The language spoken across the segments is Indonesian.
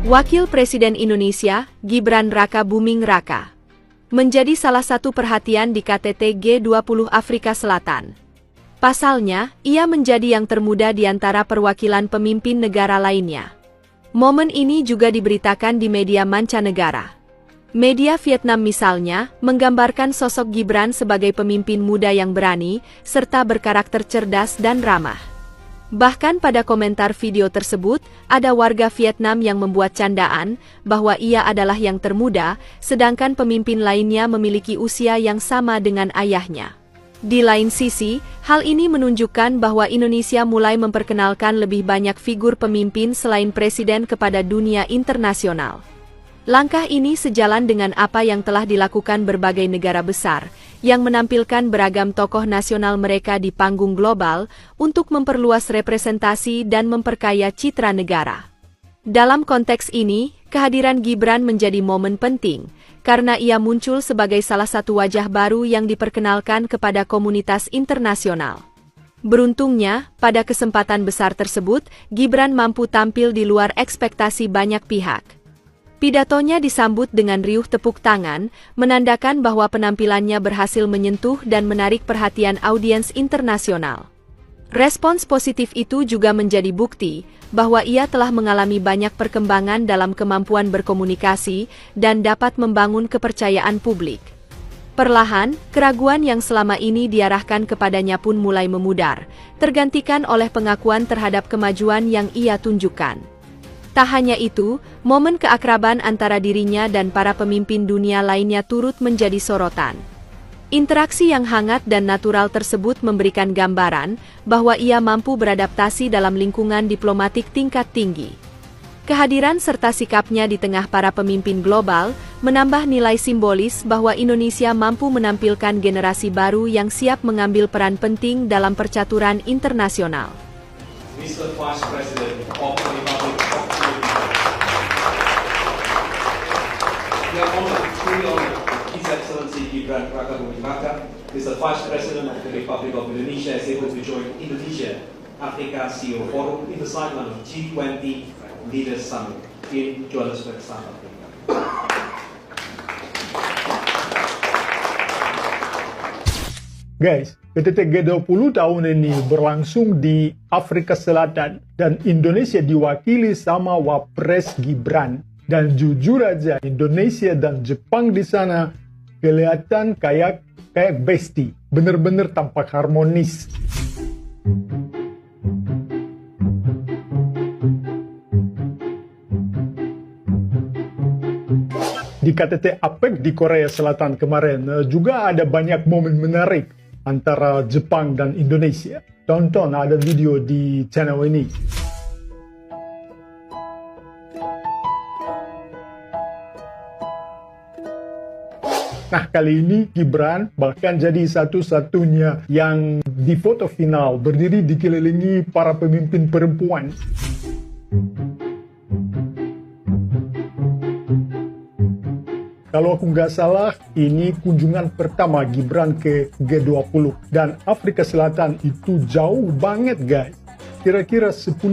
Wakil Presiden Indonesia, Gibran Raka Buming Raka, menjadi salah satu perhatian di KTT G20 Afrika Selatan. Pasalnya, ia menjadi yang termuda di antara perwakilan pemimpin negara lainnya. Momen ini juga diberitakan di media mancanegara. Media Vietnam misalnya, menggambarkan sosok Gibran sebagai pemimpin muda yang berani, serta berkarakter cerdas dan ramah. Bahkan pada komentar video tersebut, ada warga Vietnam yang membuat candaan bahwa ia adalah yang termuda, sedangkan pemimpin lainnya memiliki usia yang sama dengan ayahnya. Di lain sisi, hal ini menunjukkan bahwa Indonesia mulai memperkenalkan lebih banyak figur pemimpin selain presiden kepada dunia internasional. Langkah ini sejalan dengan apa yang telah dilakukan berbagai negara besar, yang menampilkan beragam tokoh nasional mereka di panggung global untuk memperluas representasi dan memperkaya citra negara. Dalam konteks ini, kehadiran Gibran menjadi momen penting, karena ia muncul sebagai salah satu wajah baru yang diperkenalkan kepada komunitas internasional. Beruntungnya, pada kesempatan besar tersebut, Gibran mampu tampil di luar ekspektasi banyak pihak. Pidatonya disambut dengan riuh tepuk tangan, menandakan bahwa penampilannya berhasil menyentuh dan menarik perhatian audiens internasional. Respons positif itu juga menjadi bukti bahwa ia telah mengalami banyak perkembangan dalam kemampuan berkomunikasi dan dapat membangun kepercayaan publik. Perlahan, keraguan yang selama ini diarahkan kepadanya pun mulai memudar, tergantikan oleh pengakuan terhadap kemajuan yang ia tunjukkan. Tak hanya itu, momen keakraban antara dirinya dan para pemimpin dunia lainnya turut menjadi sorotan. Interaksi yang hangat dan natural tersebut memberikan gambaran bahwa ia mampu beradaptasi dalam lingkungan diplomatik tingkat tinggi. Kehadiran serta sikapnya di tengah para pemimpin global menambah nilai simbolis bahwa Indonesia mampu menampilkan generasi baru yang siap mengambil peran penting dalam percaturan internasional. Mr. Vice President of the Republic of Indonesia. We are honored, truly honored, His Excellency Gibran Raka Buming Raka, Mr. Vice President of the Republic of Indonesia, is able to join Indonesia Africa CEO Forum in the sideline of G20 Leaders Summit in Johannesburg, South Africa. Guys, KTT G20 tahun ini berlangsung di Afrika Selatan dan Indonesia diwakili sama Wapres Gibran. Dan jujur aja, Indonesia dan Jepang di sana kelihatan kayak bestie, bener-bener tampak harmonis. Di KTT APEC di Korea Selatan kemarin juga ada banyak momen menarik antara Jepang dan Indonesia. Tonton, ada video di channel ini. Nah, kali ini Gibran bahkan jadi satu-satunya yang di foto final berdiri dikelilingi para pemimpin perempuan. Kalau aku nggak salah, ini kunjungan pertama Gibran ke G20. Dan Afrika Selatan itu jauh banget, guys. Kira-kira 10.500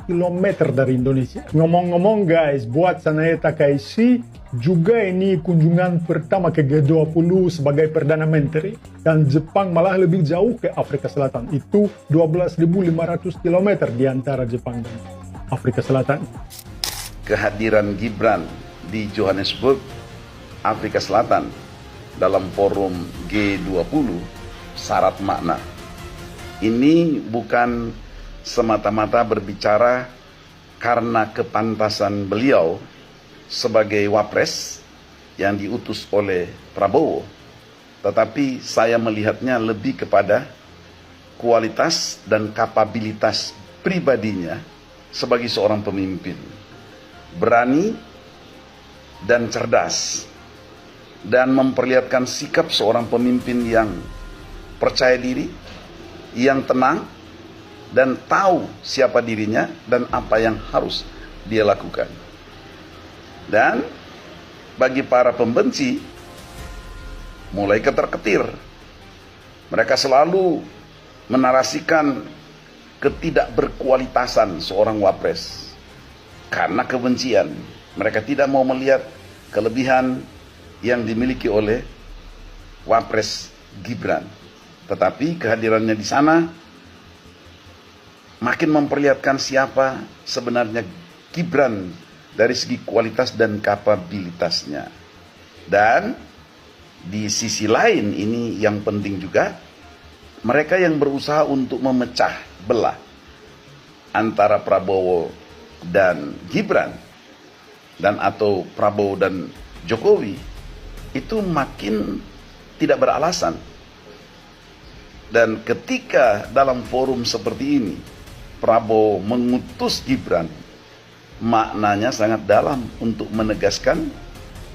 km dari Indonesia. Ngomong-ngomong, guys, buat Sanaya Takaishi, juga ini kunjungan pertama ke G20 sebagai Perdana Menteri. Dan Jepang malah lebih jauh ke Afrika Selatan. Itu 12.500 km di antara Jepang dan Afrika Selatan. Kehadiran Gibran di Johannesburg, Afrika Selatan dalam forum G20 syarat makna. Ini bukan semata-mata berbicara karena kepantasan beliau sebagai wapres yang diutus oleh Prabowo, tetapi saya melihatnya lebih kepada kualitas dan kapabilitas pribadinya sebagai seorang pemimpin. Berani dan cerdas, dan memperlihatkan sikap seorang pemimpin yang percaya diri, yang tenang, dan tahu siapa dirinya dan apa yang harus dia lakukan. Dan bagi para pembenci, mulai ketar-ketir. Mereka selalu menarasikan ketidakberkualitasan seorang wapres. karena kebencian. Mereka tidak mau melihat kelebihan yang dimiliki oleh Wapres Gibran. Tetapi kehadirannya di sana makin memperlihatkan siapa sebenarnya Gibran dari segi kualitas dan kapabilitasnya. Dan di sisi lain, ini yang penting juga, mereka yang berusaha untuk memecah belah antara Prabowo dan Gibran, dan atau Prabowo dan Jokowi, itu makin tidak beralasan. Dan ketika dalam forum seperti ini Prabowo mengutus Gibran, maknanya sangat dalam untuk menegaskan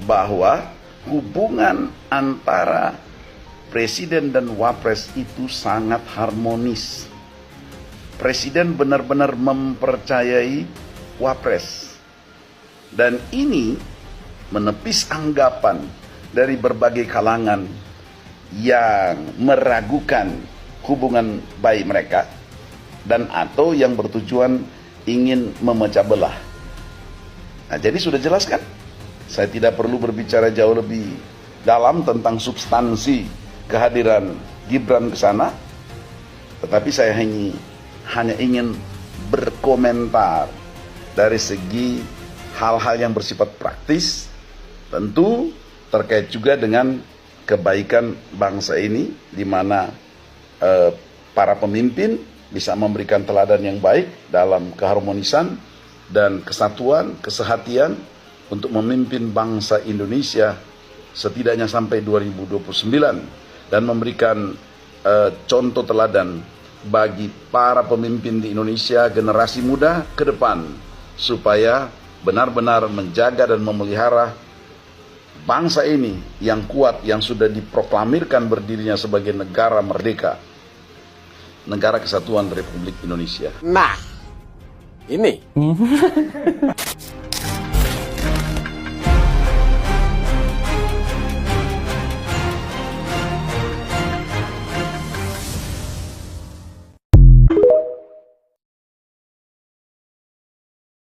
bahwa hubungan antara Presiden dan Wapres itu sangat harmonis. Presiden benar-benar mempercayai Wapres. Dan ini menepis anggapan dari berbagai kalangan yang meragukan hubungan baik mereka dan atau yang bertujuan ingin memecah belah. Nah, jadi sudah jelas kan? Saya tidak perlu berbicara jauh lebih dalam tentang substansi kehadiran Gibran ke sana, tetapi saya hanya ingin berkomentar dari segi hal-hal yang bersifat praktis, tentu terkait juga dengan kebaikan bangsa ini, di mana para pemimpin bisa memberikan teladan yang baik dalam keharmonisan dan kesatuan, kesehatian untuk memimpin bangsa Indonesia setidaknya sampai 2029 dan memberikan contoh teladan bagi para pemimpin di Indonesia generasi muda ke depan supaya benar-benar menjaga dan memelihara bangsa ini yang kuat, yang sudah diproklamirkan berdirinya sebagai negara merdeka, negara kesatuan Republik Indonesia. Nah, ini